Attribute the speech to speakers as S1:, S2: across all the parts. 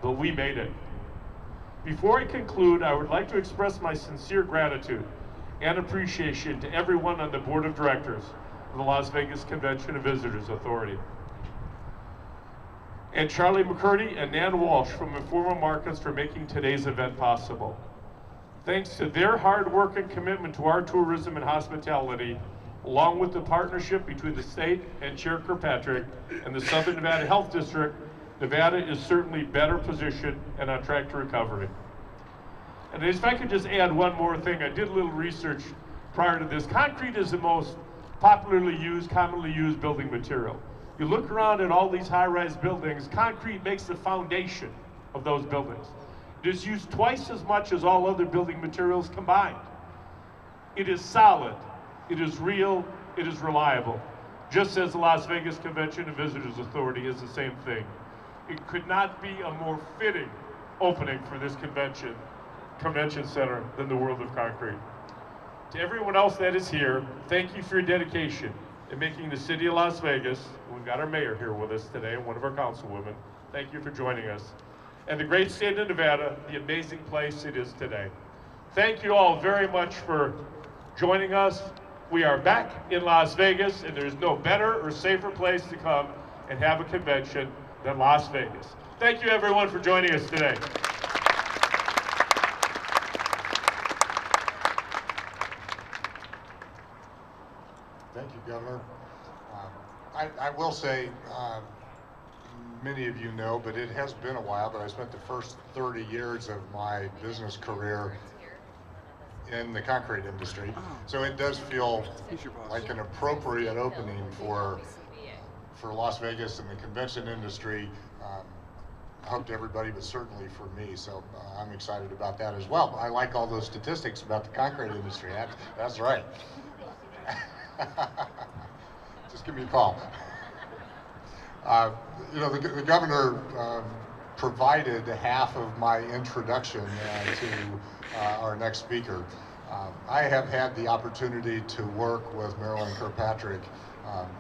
S1: but we made it. Before I conclude, I would like to express my sincere gratitude and appreciation to everyone on the board of directors of the Las Vegas Convention and Visitors Authority, and Charlie McCurdy and Nan Walsh from Informa Markets for making today's event possible. Thanks to their hard work and commitment to our tourism and hospitality, along with the partnership between the state and Chair Kirkpatrick and the Southern Nevada Health District, Nevada is certainly better positioned and on track to recovery. And if I could just add one more thing, I did a little research prior to this. Concrete is the most commonly used building material. You look around at all these high-rise buildings, concrete makes the foundation of those buildings. It is used twice as much as all other building materials combined. It is solid, it is real, it is reliable. Just as the Las Vegas Convention and Visitors Authority is the same thing. It could not be a more fitting opening for this convention center than the world of concrete. To everyone else that is here, thank you for your dedication in making the city of Las Vegas. We've got our mayor here with us today, and one of our councilwomen. Thank you for joining us. And the great state of Nevada, the amazing place it is today. Thank you all very much for joining us. We are back in Las Vegas, and there's no better or safer place to come and have a convention than Las Vegas. Thank you everyone for joining us today.
S2: Thank you, Governor. I will say, many of you know, but it has been a while, but I spent the first 30 years of my business career in the concrete industry. So it does feel like an appropriate opening for Las Vegas and the convention industry. I hope to everybody, but certainly for me. So I'm excited about that as well. I like all those statistics about the concrete industry. That's right. Just give me a call. You know, the governor provided half of my introduction to our next speaker. I have had the opportunity to work with Marilyn Kirkpatrick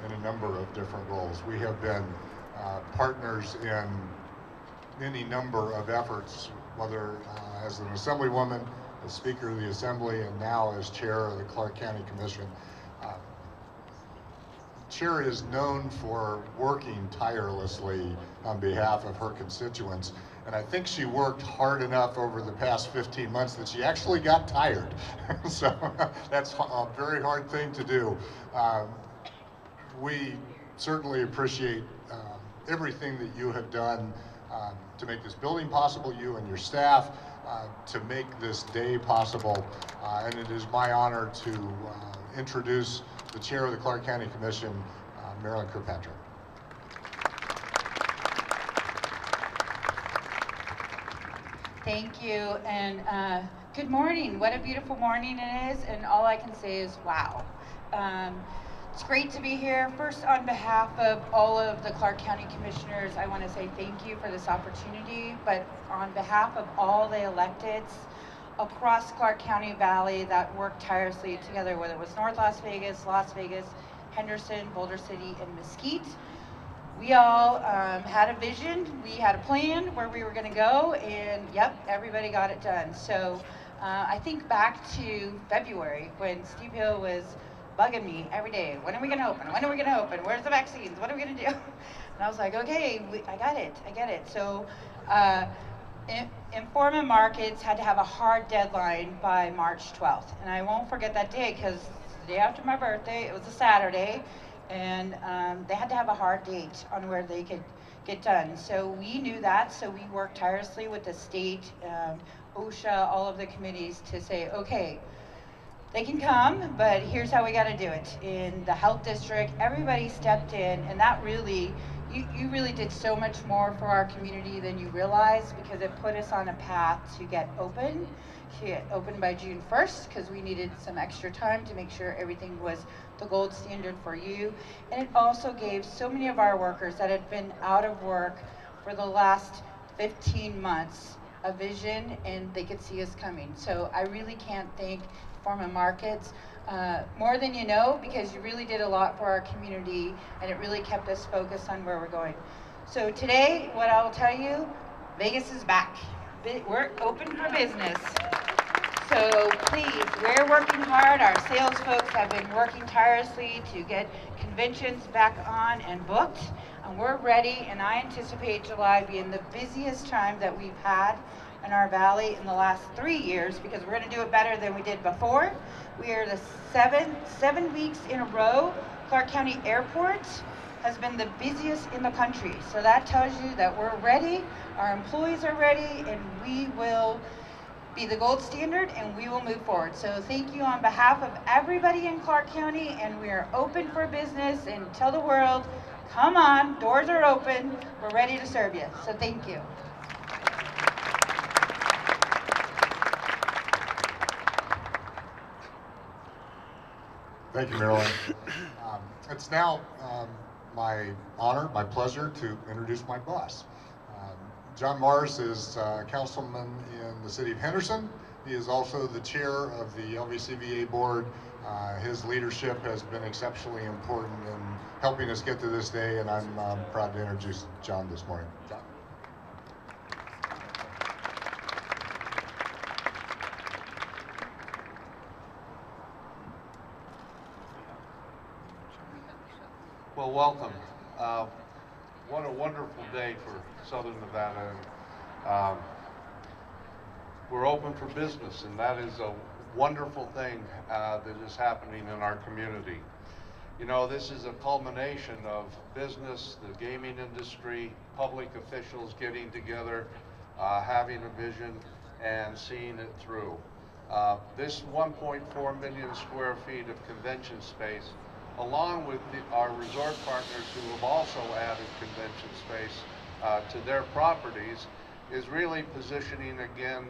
S2: in a number of different roles. We have been partners in any number of efforts, whether as an assemblywoman, as Speaker of the Assembly, and now as Chair of the Clark County Commission. Chair is known for working tirelessly on behalf of her constituents, and I think she worked hard enough over the past 15 months that she actually got tired. So that's a very hard thing to do. We certainly appreciate everything that you have done to make this building possible, you and your staff, to make this day possible, and it is my honor to introduce the Chair of the Clark County Commission, Marilyn Kirkpatrick.
S3: Thank you, and good morning. What a beautiful morning it is, and all I can say is wow. It's great to be here. First, on behalf of all of the Clark County Commissioners, I want to say thank you for this opportunity, but on behalf of all the electeds across Clark County Valley that worked tirelessly together, whether it was North Las Vegas, Henderson, Boulder City, and Mesquite. We all had a vision, we had a plan where we were going to go, and yep, everybody got it done. So I think back to February when Steve Hill was bugging me every day. When are we going to open? When are we going to open? Where's the vaccines? What are we going to do? And I was like, okay, I get it. So Informa Markets had to have a hard deadline by March 12th. And I won't forget that day because the day after my birthday, it was a Saturday, and they had to have a hard date on where they could get done. So we knew that, so we worked tirelessly with the state, OSHA, all of the committees to say, okay, they can come, but here's how we got to do it. In the health district, everybody stepped in, and that really, you really did so much more for our community than you realize, because it put us on a path to get open by June 1st, because we needed some extra time to make sure everything was the gold standard for you. And it also gave so many of our workers that had been out of work for the last 15 months a vision, and they could see us coming. So I really can't thank Informa Markets more than you know, because you really did a lot for our community, and it really kept us focused on where we're going. So today, what I'll tell you, Vegas is back. We're open for business. So please, we're working hard. Our sales folks have been working tirelessly to get conventions back on and booked. And we're ready, and I anticipate July being the busiest time that we've had in our valley in the last 3 years, because we're going to do it better than we did before. We are the seven weeks in a row. Clark County Airport has been the busiest in the country. So that tells you that we're ready, our employees are ready, and we will be the gold standard, and we will move forward. So thank you on behalf of everybody in Clark County, and we are open for business, and tell the world, come on, doors are open, we're ready to serve you. So thank you.
S2: Thank you, Marilyn. It's now my honor, my pleasure to introduce my boss. John Morris is councilman in the city of Henderson. He is also the chair of the LVCVA board. His leadership has been exceptionally important in helping us get to this day, and I'm proud to introduce John this morning. John.
S4: Well, welcome. What a wonderful day for Southern Nevada. We're open for business, and that is a wonderful thing that is happening in our community. You know, this is a culmination of business, the gaming industry, public officials getting together, having a vision, and seeing it through. This 1.4 million square feet of convention space, along with our resort partners who have also added convention space to their properties, is really positioning again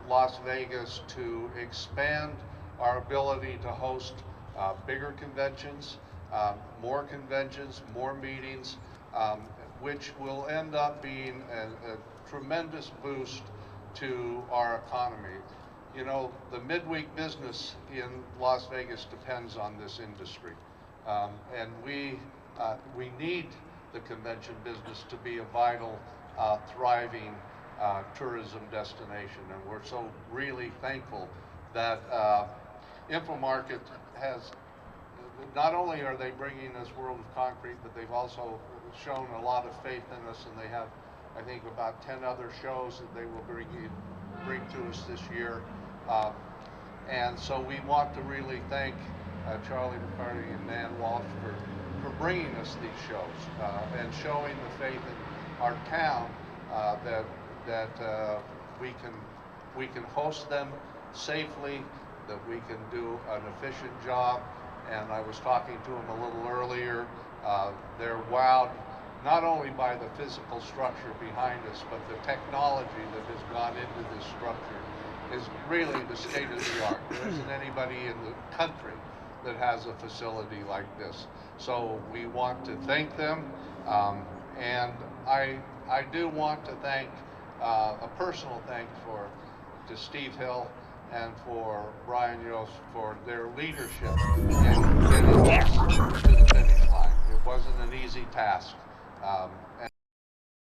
S4: Las Vegas to expand our ability to host bigger conventions, more meetings, which will end up being a tremendous boost to our economy. You know, the midweek business in Las Vegas depends on this industry. And we need the convention business to be a vital, thriving tourism destination. And we're so really thankful that InfoMarket has, not only are they bringing us World of Concrete, but they've also shown a lot of faith in us, and they have, I think, about 10 other shows that they will bring to us this year. And so we want to really thank Charlie McCarty and Nan Walsh for bringing us these shows and showing the faith in our town that we can host them safely, that we can do an efficient job. And I was talking to them a little earlier. They're wowed not only by the physical structure behind us, but the technology that has gone into this structure is really the state of the art. There isn't anybody in the country that has a facility like this. So we want to thank them, and I do want to thank a personal thanks to Steve Hill and for Brian Yost for their leadership in getting us to the finish line. It wasn't an easy task,